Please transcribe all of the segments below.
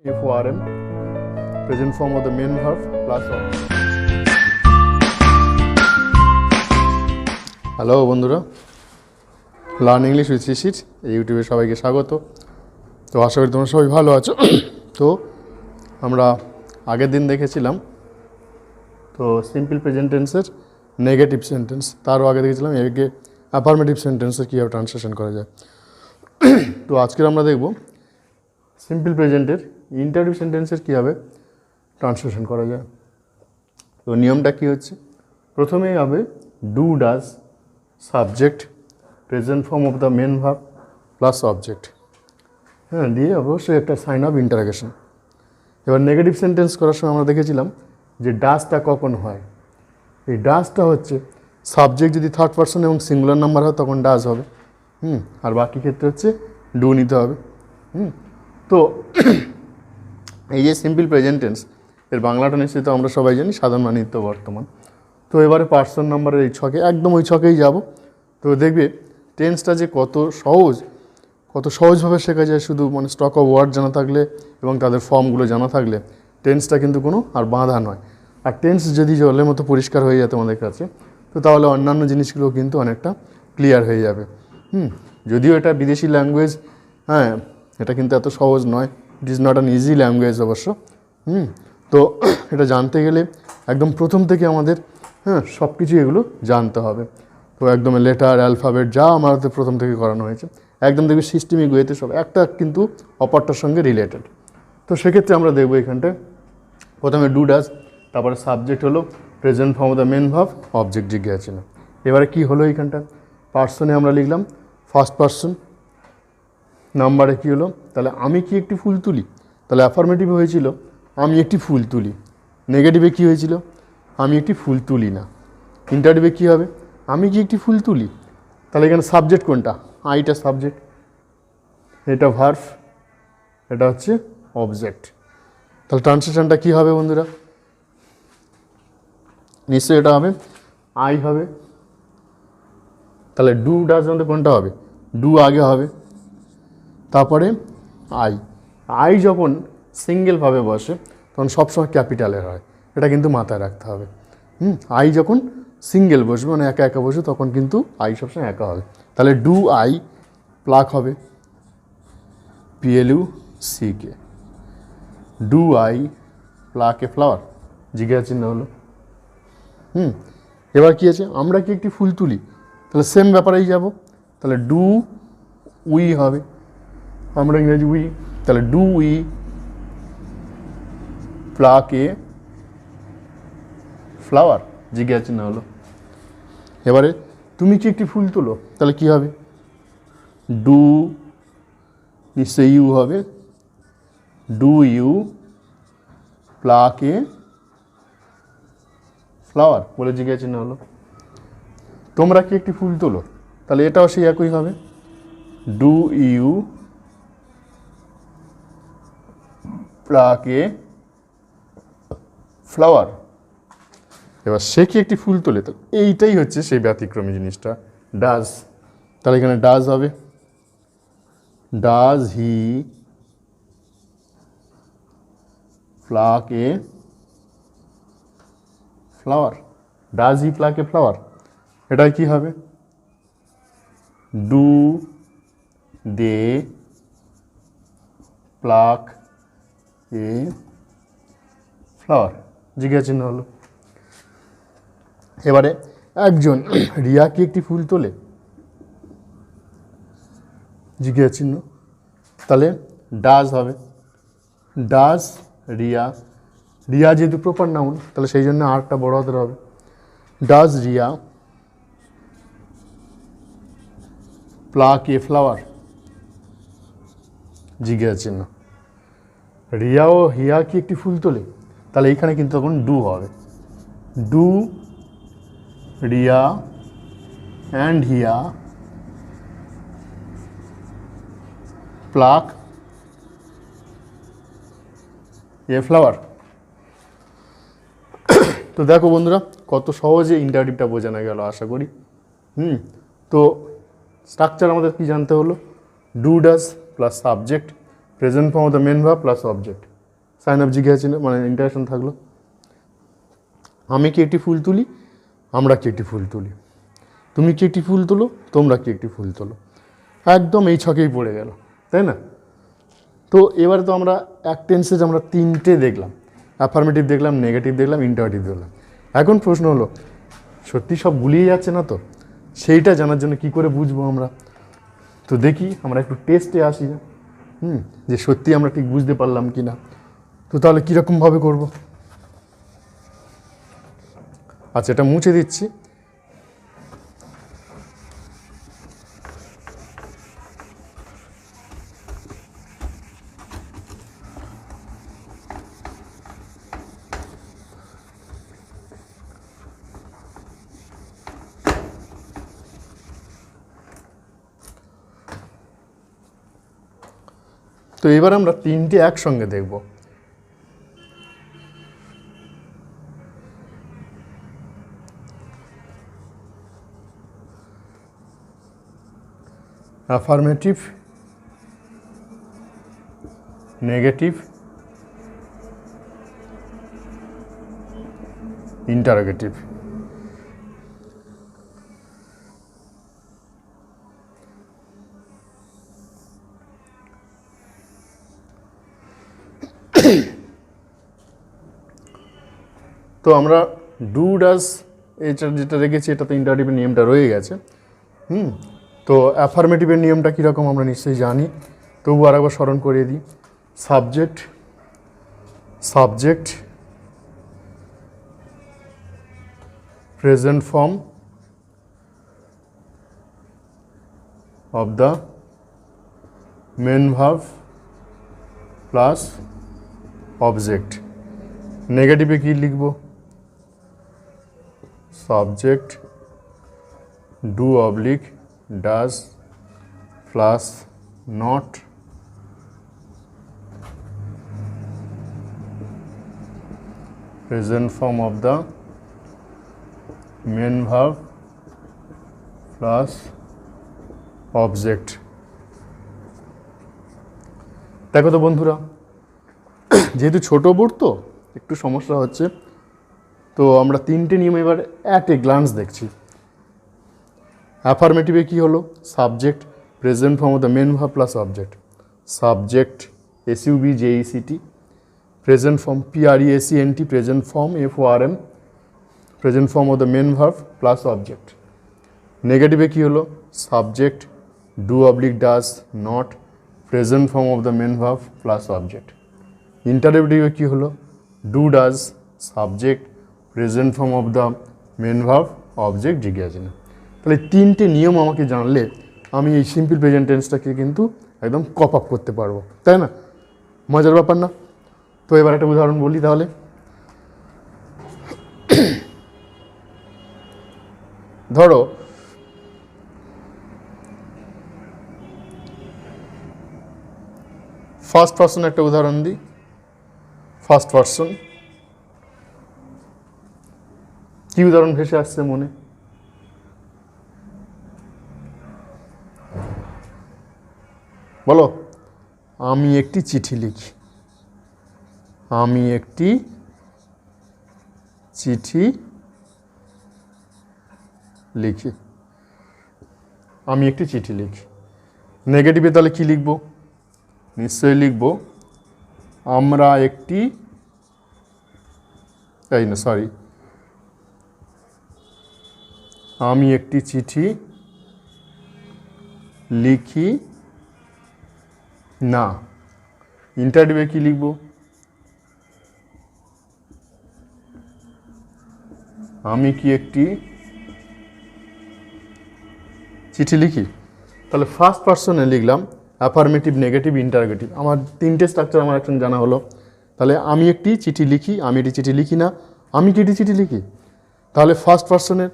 FORM, present form of the main verb plus object. Hello বন্ধুরা, learn English with শিশির এই ইউটিউবে সবাইকে স্বাগত। তো আশা করি তোমরা সবাই ভালো আছো। তো আমরা আগের দিন দেখেছিলাম তো সিম্পল প্রেজেন্ট টেন্সের নেগেটিভ সেন্টেন্স, তারও আগে দেখেছিলাম একে অ্যাফার্মেটিভ সেন্টেন্সের কীভাবে ট্রান্সলেশন করা যায়। তো আজকের আমরা দেখব সিম্পল প্রেজেন্টের ইন্টারভিউ সেন্টেন্সের কীভাবে ট্রান্সলেশন করা যায়। তো নিয়মটা কী হচ্ছে, প্রথমেই হবে do does subject present form of the main verb plus object, হ্যাঁ, দিয়ে অবশ্যই একটা সাইন অফ ইন্টারোগেশন। এবার নেগেটিভ সেন্টেন্স করার সময় আমরা দেখেছিলাম যে ডাজটা কখন হয়। এই ডাজটা হচ্ছে সাবজেক্ট যদি থার্ড পারসন এবং সিঙ্গুলার নাম্বার হয় তখন ডাজ হবে, আর বাকি ক্ষেত্রে হচ্ছে ডু নিতে হবে। তো এই যে সিম্পল প্রেজেন্ট টেন্স, এর বাংলাটা নিশ্চিত আমরা সবাই জানি সাধারণ বা নিত্য বর্তমান। তো এবারে পার্সন নাম্বারের এই ছকে, একদম ওই ছকেই যাব। তো দেখবে টেন্সটা যে কত সহজভাবে শেখা যায়, শুধু মানে স্টক অফ ওয়ার্ড জানা থাকলে এবং তাদের ফর্মগুলো জানা থাকলে টেন্সটা কিন্তু কোনো আর বাঁধা নয়। আর টেন্স যদি জলের মতো পরিষ্কার হয়ে যায় তোমাদের কাছে, তো তাহলে অন্যান্য জিনিসগুলো কিন্তু অনেকটা ক্লিয়ার হয়ে যাবে। যদিও এটা বিদেশি ল্যাঙ্গুয়েজ, হ্যাঁ, এটা কিন্তু এত সহজ নয়, it is not an easy language অবশ্য। তো এটা জানতে গেলে একদম প্রথম থেকে আমাদের সব কিছু এগুলো জানতে হবে। তো একদম লেটার অ্যালফাবেট যা আমাদের প্রথম থেকে করানো হয়েছে একদম দেখবে সিস্টেমিক ওয়েতে সব একটা কিন্তু অপরটার সঙ্গে রিলেটেড। তো সেক্ষেত্রে আমরা দেখবো এখানটায় প্রথমে ডু ডাজ, তারপরে সাবজেক্ট হলো present form of the main verb, object জিজ্ঞাসা ছিল। এবারে কি হলো এইখানটা, পার্সনে আমরা লিখলাম ফার্স্ট পার্সন, নাম্বারে কী হলো, তাহলে আমি কি একটি ফুল তুলি, তাহলে অ্যাফার্মেটিভে হয়েছিল আমি একটি ফুল তুলি। নেগেটিভে কী হয়েছিল, আমি একটি ফুল তুলি না। ইন্টারভিউয়ে কী হবে, আমি কি একটি ফুল তুলি, তাহলে এখানে সাবজেক্ট কোনটা, আইটা সাবজেক্ট, এটা ভার্ব, এটা হচ্ছে অবজেক্ট। তাহলে ট্রান্সলেশনটা কী হবে বন্ধুরা, নিশ্চয়ই এটা হবে আই হবে। তাহলে ডু ডাজ মধ্যে কোনটা হবে, ডু আগে হবে, তারপরে আই যখন সিঙ্গেলভাবে বসে তখন সবসময় ক্যাপিটালের হয়, এটা কিন্তু মাথায় রাখতে হবে। আই যখন সিঙ্গেল বসবে মানে একা একা বসবে তখন কিন্তু আই সবসময় একা হবে। তাহলে ডু আই প্লাক হবে PLUCK, do I pluck a flower, জিজ্ঞাসা চিহ্ন হলো। এবার কী আছে, আমরা কি একটি ফুল তুলি, তাহলে সেম ব্যাপারেই যাব। তাহলে ডু উই হবে, আমরা ইংরেজি উই, তাহলে do we pluck a flower, জিজ্ঞাসা চিহ্ন হলো। এবারে তুমি কি একটি ফুল তোলো, তাহলে কি হবে, ডু নিশ্চয়ই ইউ হবে, do you pluck a flower বলে জিজ্ঞাসা চিহ্ন হলো। তোমরা কি একটি ফুল তোলো, তাহলে এটাও সেই একই হবে, do you pluck a flower. এবার সে কি একটি ফুল তোলে, তো এইটাই হচ্ছে সেই ব্যতিক্রমী জিনিসটা, ডাজ। তাহলে এখানে ডাজ হবে, does he pluck a flower, does he pluck a flower, এটাই কি হবে, do they pluck a flower, জিজ্ঞাসা চিহ্ন হলো। এবারে একজন রিয়া কি একটি ফুল তোলে, জিজ্ঞাসা চিহ্ন, তাহলে ডাজ হবে, ডাজ রিয়া, রিয়া যেহেতু প্রপার নাউন তাহলে সেই জন্য আরটা বড় হাতের হবে, does Riya pluck a flower, জিজ্ঞাসা চিহ্ন। রিয়া ও হিয়া কি একটি ফুল তোলে, তাহলে এইখানে কিন্তু তখন ডু হবে, do Riya and Hiya pluck a flower. তো দেখো বন্ধুরা কত সহজে ইন্টারভিউটা বোঝানো গেল আশা করি। তো স্ট্রাকচার আমাদের কি জানতে হলো, do does plus subject present form of the main verb plus object. Sign of জিজ্ঞাসা চিহ্ন মানে ইন্টারেকশন থাকলো। আমি কি একটি ফুল তুলি, আমরা কি একটি ফুল তুলি, তুমি কি একটি ফুল তোলো, তোমরা কি একটি ফুল তোলো, একদম এই ছকেই পড়ে গেল, তাই না? তো এবারে তো আমরা এক টেন্সে আমরা তিনটে দেখলাম, অ্যাফার্মেটিভ দেখলাম, নেগেটিভ দেখলাম, ইন্টারোগেটিভ দেখলাম। এখন প্রশ্ন হলো সত্যি সব গুলিয়ে যাচ্ছে না তো? সেইটা জানার জন্য কি করে বুঝবো আমরা? তো দেখি আমরা একটু টেস্টে আসি, যে সত্যি আমরা ঠিক বুঝতে পারলাম কি না। তো তাহলে কীরকমভাবে করব? আচ্ছা, এটা মুছে দিচ্ছি। তো এবার আমরা তিনটে একসঙ্গে দেখব। Affirmative, negative, interrogative. তো আমরা ডু ডাজ এটা যেটা রেখেছি, এটা তো ইন্টারোগেটিভের নিয়মটা রয়ে গেছে। তো অ্যাফার্মেটিভের নিয়মটা কীরকম আমরা নিশ্চয়ই জানি, তবু আরেকবার স্মরণ করিয়ে দিই। Subject, subject, present form of the main verb plus object। নেগেটিভে কি লিখব? Subject do oblique does plus not present form of the main verb plus object. দেখো তো বন্ধুরা, যেহেতু ছোট বোর্ড তো একটু সমস্যা হচ্ছে, তো আমরা তিনটে নিয়ম এবার অ্যাট এ গ্লান্স দেখছি। অ্যাফার্মেটিভে কি হলো? Subject present form of the main verb plus object, subject SUBJECT, present form PRESENT, present form FORM, present form of the main verb plus object. নেগেটিভে কি হলো? Subject do oblique does not present form of the main verb plus object. ইন্টারোগেটিভে কি হলো? Do does subject present form of the main verb object জিজ্ঞাসা চিহ্ন। তাহলে তিনটে নিয়ম আমাকে জানলে আমি এই সিম্পল প্রেজেন্ট টেন্সটাকে কিন্তু একদম কপ আপ করতে পারবো, তাই না? মজার ব্যাপার না? তো এবার একটা উদাহরণ বলি তাহলে। ধরো ফার্স্ট পার্সন একটা উদাহরণ দিই। ফার্স্ট পার্সন, কি উদাহরণ ভেসে আসছে মনে? বলো। আমি একটি চিঠি লিখি, আমি একটি চিঠি লিখি, আমি একটি চিঠি লিখি। নেগেটিভে তাহলে কি লিখব? নিশ্চয়ই লিখব আমরা একটি, এই না সরি, আমি একটি চিঠি লিখি না। ইন্টারোগেটিভে কি লিখব? আমি কি একটি চিঠি লিখি। তাহলে ফার্স্ট পার্সনে লিখলাম অ্যাফার্মেটিভ, নেগেটিভ, ইন্টারোগেটিভ। আমার তিনটে স্ট্রাকচার আমার এখন জানা হলো। তাহলে আমি একটি চিঠি লিখি, আমি একটি চিঠি লিখি না, আমি কি একটি চিঠি লিখি। তাহলে ফার্স্ট পার্সনের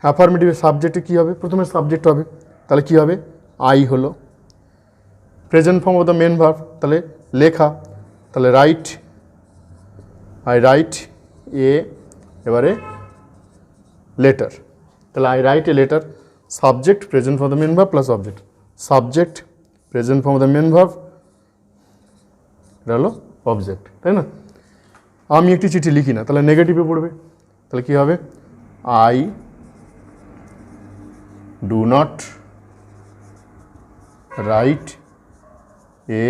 অ্যাফার্মেটিভের সাবজেক্টে কী হবে? প্রথমে সাবজেক্ট হবে, তাহলে কী হবে? আই হলো। Present form of the main verb, তাহলে লেখা, তাহলে রাইট, আই রাইট এ, এবারে লেটার, তাহলে I write a letter. Subject present form of the main verb plus object, subject present form of the main verb, এটা হলো object, তাই না? আমি একটি চিঠি লিখি না, তাহলে নেগেটিভে পড়বে। তাহলে কি হবে? I do not write a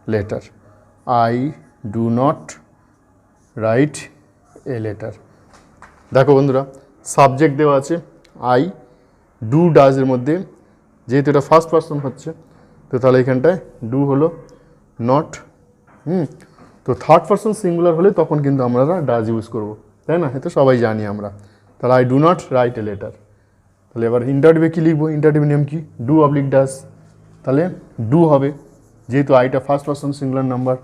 letter. I do not write a letter. দেখো বন্ধুরা, সাবজেক্ট দেওয়া আছে আই, ডু ডাজের মধ্যে যেহেতু এটা ফার্স্ট পারসন হচ্ছে, তো তাহলে এখানটায় ডু হলো, নট। তো থার্ড পারসন সিঙ্গুলার হলে তখন কিন্তু আমরা ডাজ ইউজ করব, তাই না? এটা সবাই জানি আমরা। তাহলে I do not write a letter. তাহলে এবার ইন্টারভিউ কী লিখবো? ইন্টারভিউ নিয়ম কি? Do oblique does. তাহলে ডু হবে, যেহেতু আইটা ফার্স্ট পারসন সিঙ্গুলার নাম্বার,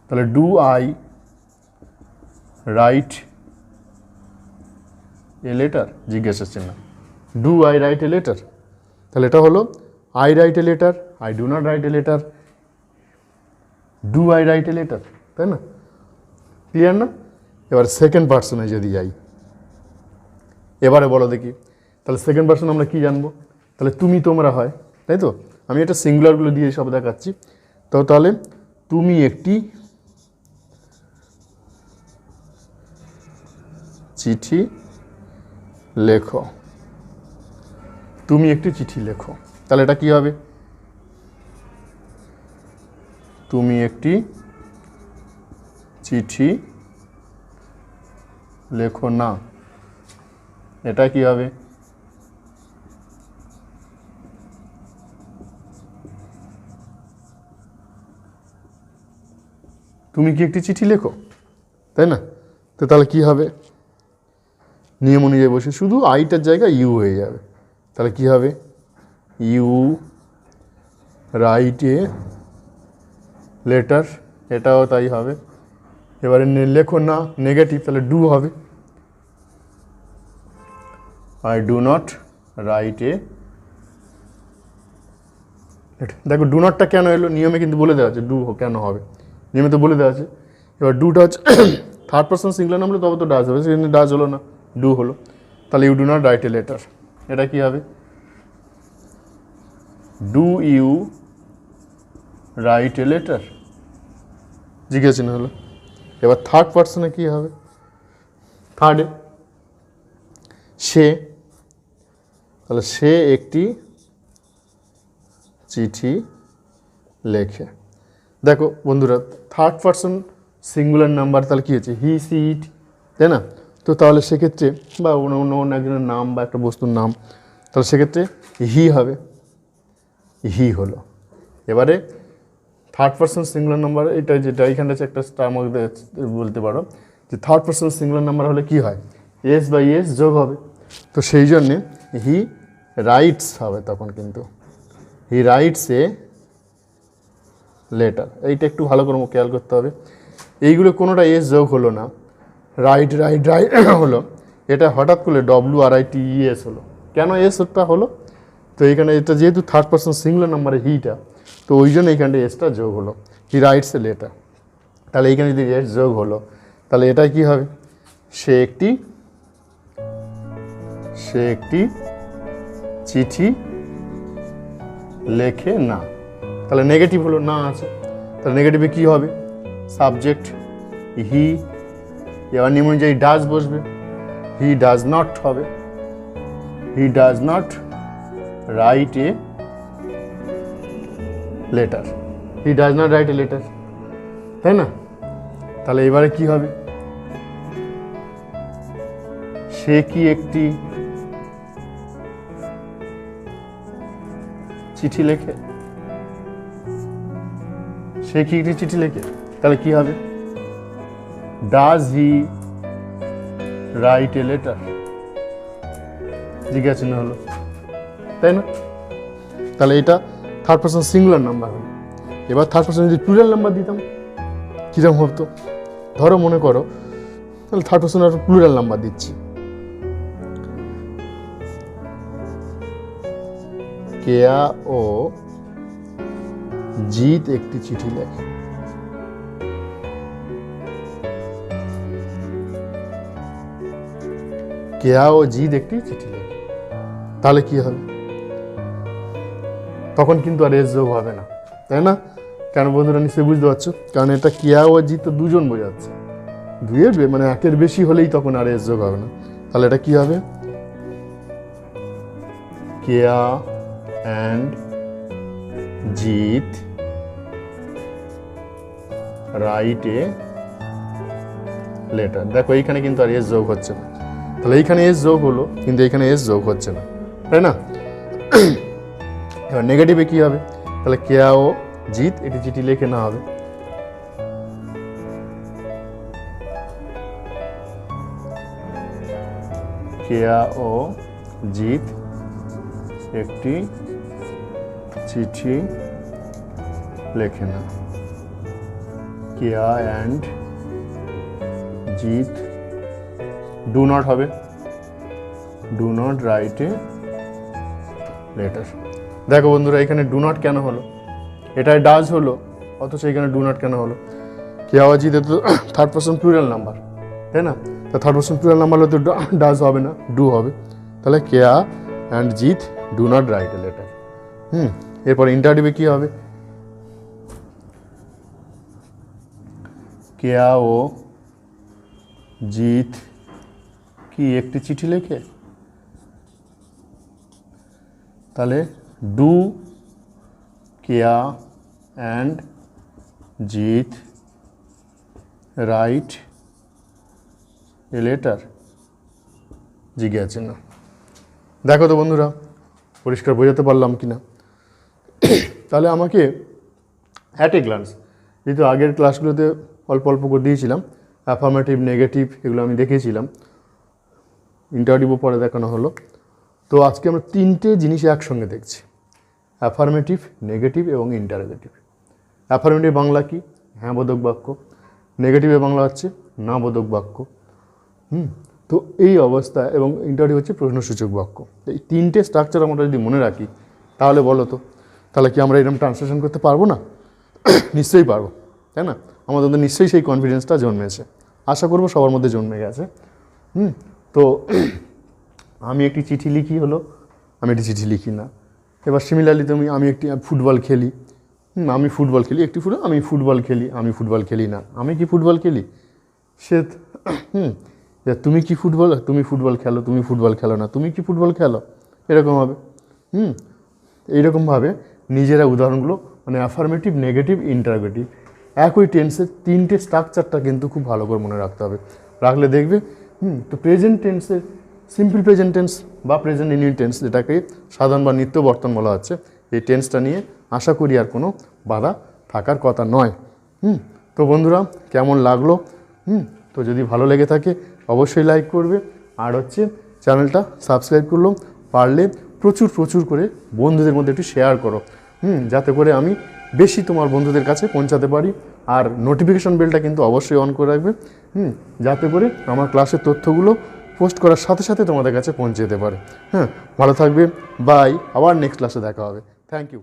তাহলে do I write a letter, জিজ্ঞাসার চিহ্ন। Do I write a letter. তাহলে এটা হলো I write a letter, I do not write a letter, do I write a letter, তাই না? ক্লিয়ার না? এবার সেকেন্ড পার্সনে যদি যাই, এবারে বলো দেখি, তাহলে সেকেন্ড পার্সন আমরা কি জানবো? তাহলে তুমি তোমরা হয়, তাই তো? আমি এটা সিঙ্গুলারগুলো দিয়ে সব দেখাচ্ছি। তো তাহলে তুমি একটি চিঠি লেখো, তুমি একটি চিঠি লেখো। তাহলে এটা কি হবে? তুমি একটি চিঠি লেখো না, এটা কি হবে? তুমি কি একটি চিঠি লেখো, তাই না? তো তাহলে কি হবে? নিয়ম অনুযায়ী বসে শুধু আইটার জায়গায় ইউ হয়ে যাবে। তাহলে কি হবে? ইউ রাইট এ লেটার, এটাও তাই হবে। এবারে লেখো না, নেগেটিভ, তাহলে ডু হবে। I do not write a letter. দেখো ডু নটটা কেন এলো, নিয়মে কিন্তু বলে দেওয়া আছে ডু কেন হবে, নিয়মে তো বলে দেওয়া আছে। এবার ডুটা হচ্ছে থার্ড পারসন সিঙ্গুলার নাম হলে তবে তো ডাজ হবে, সেখানে ডাজ হলো না, ডু হলো। তাহলে you do not write a letter, এটা কি হবে? Do you write a letter, জিজ্ঞাসা না হলো। এবার থার্ড পার্সনে কি হবে? থার্ডে সে, তাহলে সে একটি চিঠি লেখে। দেখো বন্ধুরা, থার্ড পার্সন সিঙ্গুলার নাম্বার, তাহলে কী হচ্ছে? হি, সি, ইট, তাই না? তো তাহলে সেক্ষেত্রে বা অন্য একজনের নাম বা একটা বস্তুর নাম, তাহলে সেক্ষেত্রে হি হবে, হি হলো। এবারে থার্ড পারসন সিঙ্গুলার নাম্বার, এটা যেটা এইখানটা হচ্ছে একটা স্টার মধ্যে বলতে পারো যে থার্ড পারসন সিঙ্গুলার নাম্বার হলে কি হয়? এস বাই এস যোগ হবে। তো সেই জন্যে হি রাইটস হবে তখন, কিন্তু হি রাইটস এ লেটার। এইটা একটু ভালো করে খেয়াল করতে হবে। এইগুলো কোনোটা এস যোগ হলো না, রাইট রাইট রাইট হলো। এটা হঠাৎ করে WRITES হলো। কেন এসটা হলো? তো এইখানে এটা যেহেতু থার্ড পারসন সিঙ্গুলার নাম্বারে হিটা, তো ওই জন্য এইখানটা এসটা যোগ হলো, হি রাইটস এ লেটার। তাহলে এইখানে যদি এস যোগ হলো, তাহলে এটা কি হবে? সে একটি চিঠি লেখে না। তাহলে নেগেটিভ হলো, না আছে, তাহলে নেগেটিভে কি হবে? সাবজেক্ট হি, এবার নিয়ম অনুযায়ী ডাজ বসবে, হি ডাজ নট হবে, he does not write a letter, he does not write a letter, তাই না? তাহলে এবারে কি হবে? সে কি একটি চিঠি লেখে, সে কি একটি চিঠি লেখে, তাহলে কি হবে? Does he write a letter, জিজ্ঞাসা না হলো, তাই না? তাহলে এটা থার্ড পারসন সিঙ্গুলার নাম্বার হলো। এবার থার্ড পারসন যদি প্লুরাল নাম্বার দিতাম কীরকম হতো? ধরো মনে করো, তাহলে থার্ড পারসন আর প্লুরাল নাম্বার দিচ্ছি, কেয়া ও জিৎ একটি চিঠি লেখে। কেয়া ও জিৎ একটি চিঠি লেখে, তাহলে কি হবে? তখন কিন্তু আর এস যোগ হবে না, তাই না? কেন বন্ধুরা নিশ্চয়ই বুঝতে পারছো, কারণ এটা কেয়া ও জিত তো দুজন বোঝাচ্ছে, দুইয়ের মানে একের বেশি হলেই তখন আর এস যোগ হবে না। তাহলে এটা কি হবে, কেয়া অ্যান্ড জিত রাইট এ লেটার। দেখো এইখানে কিন্তু আর এস যোগ হচ্ছে না, তাহলে এইখানে এস যোগ হলো কিন্তু এইখানে এস যোগ হচ্ছে না, তাই না? এবার নেগেটিভে কি হবে, তাহলে কেয়া ও জিত এটি চিঠি লিখে না হবে, কেয়া ও জিত একটি চিঠি লেখে না, কেয়া অ্যান্ড জিত ডু নট হবে, do not write a letter. দেখো বন্ধুরা এখানে ডু নট কেন হলো, এটাই ডাজ হলো অথচ এখানে ডু নট কেন হলো? কেয়া ও জিত তো থার্ড পারসন প্লুরাল নাম্বার, তাই না? তা থার্ড পারসন প্লুরাল নাম্বার হলে তো ডাজ হবে না, ডু হবে। তাহলে কেয়া অ্যান্ড জিত do not write a letter. এরপর ইন্টারভিউ কি হবে, কেয়া ও জিত কি একটি চিঠি লেখে, তাহলে ডু কেয়া অ্যান্ড জিত রাইট এ লেটার, জিজ্ঞাসা চিহ্ন। দেখো তো বন্ধুরা পরিষ্কার বোঝাতে পারলাম কি না? তাহলে আমাকে অ্যাট এ গ্লান্স, যেহেতু আগের ক্লাসগুলোতে অল্প অল্প করে দিয়েছিলাম, অ্যাফার্মেটিভ নেগেটিভ এগুলো আমি দেখিয়েছিলাম, ইন্টারভিউ পরে দেখানো হলো, তো আজকে আমরা তিনটে জিনিস একসঙ্গে দেখছি, অ্যাফার্মেটিভ, নেগেটিভ এবং ইন্টারোগেটিভ। অ্যাফার্মেটিভ বাংলা কি, হ্যাঁ বোধক বাক্য, নেগেটিভে বাংলা হচ্ছে না বোধক বাক্য। তো এই অবস্থায় এবং ইন্টারভিউ হচ্ছে প্রশ্নসূচক বাক্য। এই তিনটে স্ট্রাকচার আমরা যদি মনে রাখি তাহলে বলো তো, তাহলে কি আমরা এরকম ট্রান্সলেশন করতে পারবো না? নিশ্চয়ই পারবো, তাই না? আমাদের মধ্যে নিশ্চয়ই সেই কনফিডেন্সটা জন্মেছে, আশা করবো সবার মধ্যে জন্মে গেছে। তো আমি একটি চিঠি লিখি হলো, আমি একটি চিঠি লিখি না। এবার সিমিলারলি তুমি আমি একটি ফুটবল খেলি, আমি ফুটবল খেলি, একটি ফুটবল আমি ফুটবল খেলি, আমি ফুটবল খেলি না, আমি কি ফুটবল খেলি? সে তুমি কি ফুটবল, তুমি ফুটবল খেলো, তুমি ফুটবল খেলো না, তুমি কি ফুটবল খেলো, এরকম হবে। এইরকমভাবে নিজেরা উদাহরণগুলো মানে অ্যাফার্মেটিভ, নেগেটিভ, ইন্টারোগেটিভ একই টেন্সের তিনটে স্ট্রাকচারটা কিন্তু খুব ভালো করে মনে রাখতে হবে, রাখলে দেখবে। তো প্রেজেন্ট টেন্সের সিম্পল প্রেজেন্ট টেন্স বা প্রেজেন্ট ইনডিফিনিট টেন্স, যেটাকে সাধারণ বা নিত্য বর্তমান বলা হচ্ছে, এই টেন্সটা নিয়ে আশা করি আর কোনো বাধা থাকার কথা নয়। তো বন্ধুরা কেমন লাগলো? তো যদি ভালো লেগে থাকে অবশ্যই লাইক করবে, আর হচ্ছে চ্যানেলটা সাবস্ক্রাইব করলো, পারলে প্রচুর প্রচুর করে বন্ধুদের মধ্যে একটু শেয়ার করো, যাতে করে আমি বেশি তোমার বন্ধুদের কাছে পৌঁছাতে পারি। আর নোটিফিকেশন বেলটা কিন্তু অবশ্যই অন করে রাখবে, যাতে করে আমার ক্লাসের তথ্যগুলো পোস্ট করার সাথে সাথে তোমাদের কাছে পৌঁছে যেতে পারে। ভালো থাকবে, বাই, আবার নেক্সট ক্লাসে দেখা হবে। Thank you.